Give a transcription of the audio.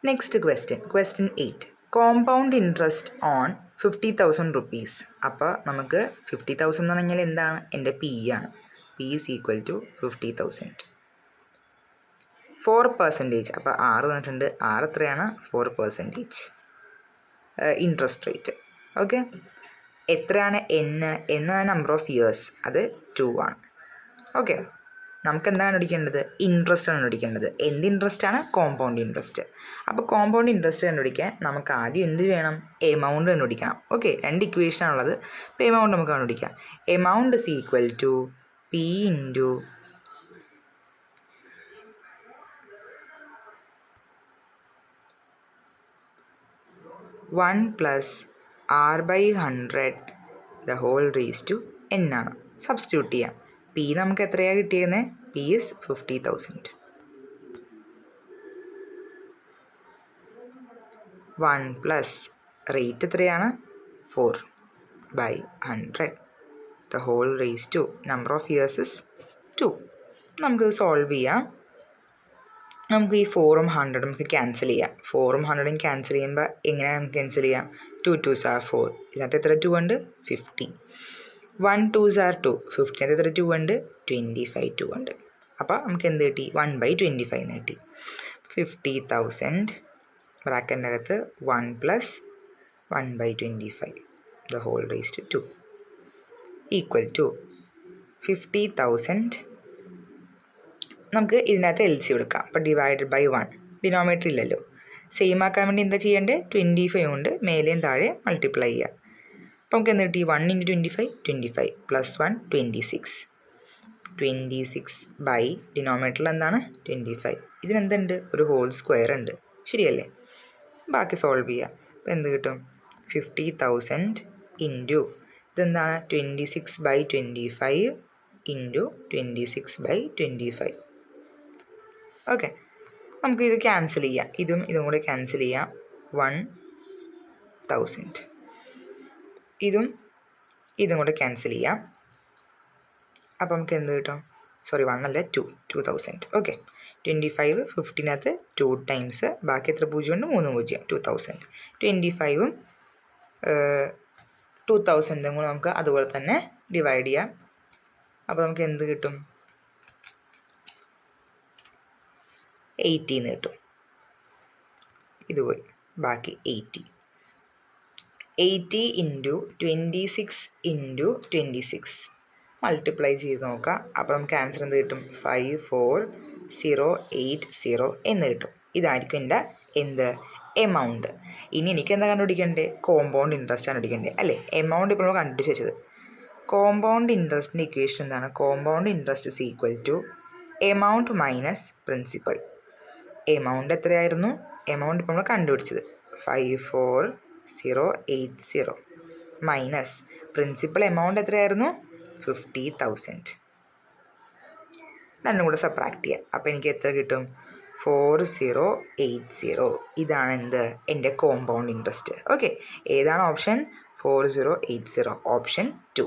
Next question 8. Compound interest on 50,000 rupees. അപ്പോൾ നമുക്ക് 50,000 എന്ന് പറഞ്ഞാൽ എന്താണ്? എൻ്റെ പി ആണ്. P is equal to 50,000. 4%. അപ്പോൾ 6 തന്നിട്ടുണ്ട്. 6 എത്രയാണ്? 4% ഇൻട്രസ്റ്റ് റേറ്റ്. ഓക്കെ, എത്രയാണ് എന്ന നമ്പർ ഓഫ് ഇയേഴ്സ്? അത് 2 ആണ്. ഓക്കെ, നമുക്ക് എന്താണ് കണ്ടുപിടിക്കേണ്ടത്? ഇൻട്രസ്റ്റ് ആണ് കണ്ടുപിടിക്കേണ്ടത്. എന്ത് ഇൻട്രസ്റ്റ് ആണ്? Compound interest. അപ്പോൾ കോമ്പൗണ്ട് ഇൻട്രസ്റ്റ് കണ്ടുപിടിക്കാൻ നമുക്ക് ആദ്യം എന്ത് വേണം? എമൗണ്ട് കണ്ടുപിടിക്കണം. ഓക്കെ, 2 ഇക്വേഷൻ ആണുള്ളത്. അപ്പോൾ എമൗണ്ട് നമുക്ക് കണ്ടുപിടിക്കാം. Amount is equal to P into one plus R by 100 the whole raise to N ആണ്. സബ്സ്റ്റിറ്റ്യൂട്ട് ചെയ്യാം. പി നമുക്ക് എത്രയാണ് കിട്ടിയിരുന്നത്? P is 50,000. 1 പ്ലസ് റേറ്റ് എത്രയാണ്? 4 by 100 the whole raise to number of years is 2. നമുക്കിത് solve ചെയ്യാം. നമുക്ക് ഈ 4ഉം 100ഉം നമുക്ക് ക്യാൻസൽ ചെയ്യാം. 4ഉം 100ഉം ക്യാൻസൽ ചെയ്യുമ്പോൾ എങ്ങനെയാണ് നമുക്ക് ക്യാൻസൽ ചെയ്യാം? 2 2s are 4. ഇതിനകത്ത് എത്ര 2 ഉണ്ട്? 50. 1 2s are 2. 50 എത്ര 2 ഉണ്ട്? 25 2 ഉണ്ട്. അപ്പോൾ നമുക്ക് എന്ത് കിട്ടി? 1/25 എന്ന് കിട്ടി. 50,000 ബ്രാക്കറ്റിൻ്റെ അകത്ത് 1 plus 1/25 the whole raise to 2 equal to 50,000. നമുക്ക് ഇതിനകത്ത് LC കൊടുക്കാം. അപ്പോൾ ഡിവൈഡഡ് ബൈ 1. ഡിനോമിനേറ്റർ ഇല്ലല്ലോ. സെയിം ആക്കാൻ വേണ്ടി എന്താ ചെയ്യേണ്ടത്? 25 കൊണ്ട് മേലെയും താഴെ മൾട്ടിപ്ലൈ ചെയ്യുക. അപ്പോൾ നമുക്ക് എന്ത് കിട്ടി? 1 × 25 25 പ്ലസ് 1 26 ബൈ ഡിനോമിനേറ്ററിൽ എന്താണ്? 25. ഇതിനെന്തുണ്ട്? ഒരു ഹോൾ സ്ക്വയർ ഉണ്ട്. ശരിയല്ലേ? ബാക്കി സോൾവ് ചെയ്യുക. അപ്പോൾ എന്ത് കിട്ടും? 50,000 ഇൻറ്റു ഇതെന്താണ്? 26/25 ഇൻറ്റു 26/25. ഓക്കെ, നമുക്കിത് ക്യാൻസൽ ചെയ്യാം. ഇതും കൂടെ ക്യാൻസൽ ചെയ്യാം. 1,000. ഇതും കൂടെ ക്യാൻസൽ ചെയ്യാം. അപ്പോൾ നമുക്ക് എന്ത് കിട്ടും? 1 അല്ല 2,000. ഓക്കെ, 25 15നകത്ത് 2 ടൈംസ് ബാക്കി എത്ര പൂജ്യം ഉണ്ട്? 3 പൂജ്യം 2,000. 25ഉം 2,000ഉം കൂടെ നമുക്ക് അതുപോലെ തന്നെ ഡിവൈഡ് ചെയ്യാം. അപ്പോൾ നമുക്ക് എന്ത് കിട്ടും? 80 എന്ന് കിട്ടും. ഇത് പോയി, ബാക്കി 80 ഇൻറ്റു 26 ഇൻറ്റു 26 മൾട്ടിപ്ലൈ ചെയ്ത് നോക്കാം. അപ്പോൾ നമുക്ക് ആൻസർ എന്ത് കിട്ടും? 54,080 എന്ന് കിട്ടും. ഇതായിരിക്കും എൻ്റെ എമൗണ്ട്. ഇനി എനിക്ക് എന്താ കണ്ടുപിടിക്കേണ്ടത്? കോമ്പൗണ്ട് ഇൻട്രസ്റ്റ് കണ്ടുപിടിക്കേണ്ടത് അല്ലേ? എമൗണ്ട് ഇപ്പോൾ നമ്മൾ കണ്ടുപിടിച്ച് വെച്ചത്. കോമ്പൗണ്ട് ഇൻട്രസ്റ്റിൻ്റെ ഇക്വേഷൻ എന്താണ്? Compound interest is equal to amount minus principal. Amount എത്രയായിരുന്നു? എമൗണ്ട് ഇപ്പോൾ നമ്മൾ കണ്ടുപിടിച്ചത് 54,080 മൈനസ് പ്രിൻസിപ്പൾ എമൗണ്ട് എത്രയായിരുന്നു? 50,000. രണ്ടും കൂടെ സബ്ട്രാക്ട് ചെയ്യാം. അപ്പോൾ എനിക്ക് എത്ര കിട്ടും? 4080. ഇതാണ് എൻ്റെ കോമ്പൗണ്ട് ഇൻട്രസ്റ്റ്. ഓക്കെ, ഏതാണ് ഓപ്ഷൻ? 4080, ഓപ്ഷൻ 2.